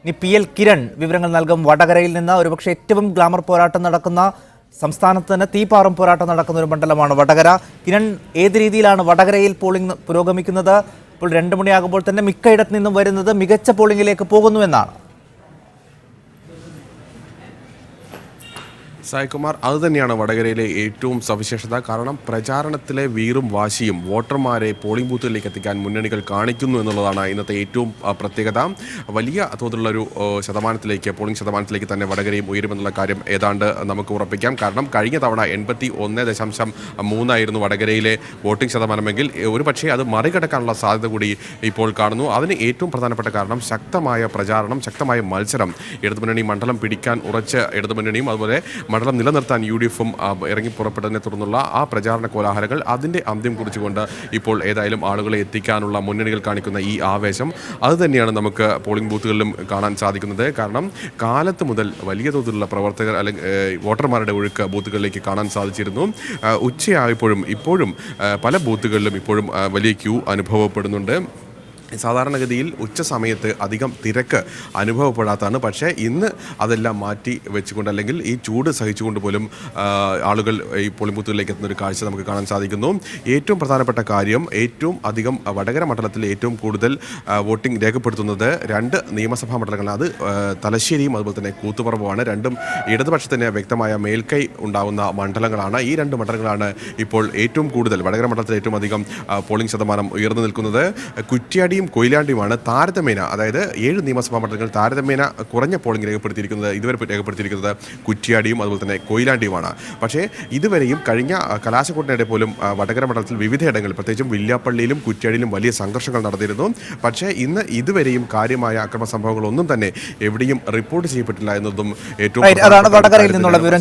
ഇനി PL കിരൺ വിവരങ്ങൾ നൽകും. വടകരയിൽ നിന്ന് ഒരുപക്ഷെ ഏറ്റവും ഗ്ലാമർ പോരാട്ടം നടക്കുന്ന, സംസ്ഥാനത്ത് തന്നെ തീപാറും പോരാട്ടം നടക്കുന്ന ഒരു മണ്ഡലമാണ് വടകര. കിരൺ, ഏത് രീതിയിലാണ് വടകരയിൽ പോളിംഗ് പുരോഗമിക്കുന്നത്? ഇപ്പോൾ 2 മണിയാകുമ്പോൾ തന്നെ മിക്കയിടത്തു നിന്നും വരുന്നത് മികച്ച പോളിംഗിലേക്ക് പോകുന്നുവെന്നാണ്. സായ്കുമാർ, അതുതന്നെയാണ് വടകരയിലെ ഏറ്റവും സവിശേഷത. കാരണം പ്രചാരണത്തിലെ വീറും വാശിയും വോട്ടർമാരെ പോളിംഗ് ബൂത്തുകളിലേക്ക് എത്തിക്കാൻ മുന്നണികൾ കാണിക്കുന്നു എന്നുള്ളതാണ് ഇന്നത്തെ ഏറ്റവും പ്രത്യേകത. വലിയ തോതിലുള്ളൊരു പോളിംഗ് ശതമാനത്തിലേക്ക് തന്നെ വടകരയും ഉയരുമെന്നുള്ള കാര്യം ഏതാണ്ട് നമുക്ക് ഉറപ്പിക്കാം. കാരണം കഴിഞ്ഞ തവണ 81.3 വടകരയിലെ വോട്ടിംഗ് ശതമാനമെങ്കിൽ ഒരു പക്ഷേ അത് മറികടക്കാനുള്ള സാധ്യത കൂടി ഇപ്പോൾ കാണുന്നു. അതിന് ഏറ്റവും പ്രധാനപ്പെട്ട കാരണം ശക്തമായ പ്രചാരണം, ശക്തമായ മത്സരം. ഇടതുമുന്നണി മണ്ഡലം പിടിക്കാൻ ഉറച്ച് ഇടതുമുന്നണിയും അതുപോലെ മണ്ഡലം നിലനിർത്താൻ UDF-ഉം ഇറങ്ങി പുറപ്പെട്ടതിനെ തുടർന്നുള്ള ആ പ്രചാരണ കോലാഹലങ്ങൾ, അതിൻ്റെ അന്ത്യം കുറിച്ചുകൊണ്ട് ഇപ്പോൾ ഏതായാലും ആളുകളെ എത്തിക്കാനുള്ള മുന്നണികൾ കാണിക്കുന്ന ഈ ആവേശം, അതുതന്നെയാണ് നമുക്ക് പോളിംഗ് ബൂത്തുകളിലും കാണാൻ സാധിക്കുന്നത്. കാരണം കാലത്ത് മുതൽ വലിയ തോതിലുള്ള പ്രവർത്തകർ അല്ലെങ്കിൽ വോട്ടർമാരുടെ ഒഴുക്ക് ബൂത്തുകളിലേക്ക് കാണാൻ സാധിച്ചിരുന്നു. ഇപ്പോഴും പല ബൂത്തുകളിലും ഇപ്പോഴും വലിയ ക്യൂ അനുഭവപ്പെടുന്നുണ്ട്. സാധാരണഗതിയിൽ ഉച്ച സമയത്ത് അധികം തിരക്ക് അനുഭവപ്പെടാത്തതാണ്. പക്ഷേ ഇന്ന് അതെല്ലാം മാറ്റി വെച്ചുകൊണ്ട്, അല്ലെങ്കിൽ ഈ ചൂട് സഹിച്ചുകൊണ്ട് പോലും ആളുകൾ ഈ പോളിംഗ് ബൂത്തുകളിലേക്ക് എത്തുന്ന ഒരു കാഴ്ച നമുക്ക് കാണാൻ സാധിക്കുന്നു. ഏറ്റവും പ്രധാനപ്പെട്ട കാര്യം, ഏറ്റവും അധികം വടകര മണ്ഡലത്തിൽ ഏറ്റവും കൂടുതൽ വോട്ടിംഗ് രേഖപ്പെടുത്തുന്നത് 2 നിയമസഭാ മണ്ഡലങ്ങളാണ്. അത് തലശ്ശേരിയും അതുപോലെ തന്നെ കൂത്തുപറമ്പുമാണ്. രണ്ടും ഇടതുപക്ഷത്തിന് വ്യക്തമായ മേൽക്കൈ ഉണ്ടാകുന്ന മണ്ഡലങ്ങളാണ്. ഈ 2 മണ്ഡലങ്ങളാണ് ഇപ്പോൾ ഏറ്റവും കൂടുതൽ, വടകര മണ്ഡലത്തിൽ ഏറ്റവും അധികം പോളിംഗ് ശതമാനം ഉയർന്നു നിൽക്കുന്നത്. കുറ്റ്യാടി കൊയിലാണ്ടിയുമാണ് താരതമ്യേന, അതായത് 7 നിയമസഭാ മണ്ഡലങ്ങൾ താരതമ്യേന കുറഞ്ഞ പോളിംഗ് ഇതുവരെ രേഖപ്പെടുത്തിയിരിക്കുന്നത് കുറ്റ്യാടിയും അതുപോലെ തന്നെ കൊയിലാണ്ടിയുമാണ്. പക്ഷേ ഇതുവരെയും കഴിഞ്ഞ കലാശക്കൊട്ടിനിടെ പോലും വടകര മണ്ഡലത്തിൽ വിവിധയിടങ്ങളിൽ, പ്രത്യേകിച്ചും വില്യാപ്പള്ളിയിലും കുറ്റ്യാടിയിലും വലിയ സംഘർഷങ്ങൾ നടന്നിരുന്നു. പക്ഷേ ഇന്ന് ഇതുവരെയും കാര്യമായ അക്രമ സംഭവങ്ങളൊന്നും തന്നെ എവിടെയും റിപ്പോർട്ട് ചെയ്യപ്പെട്ടില്ല എന്നതും ഏറ്റവും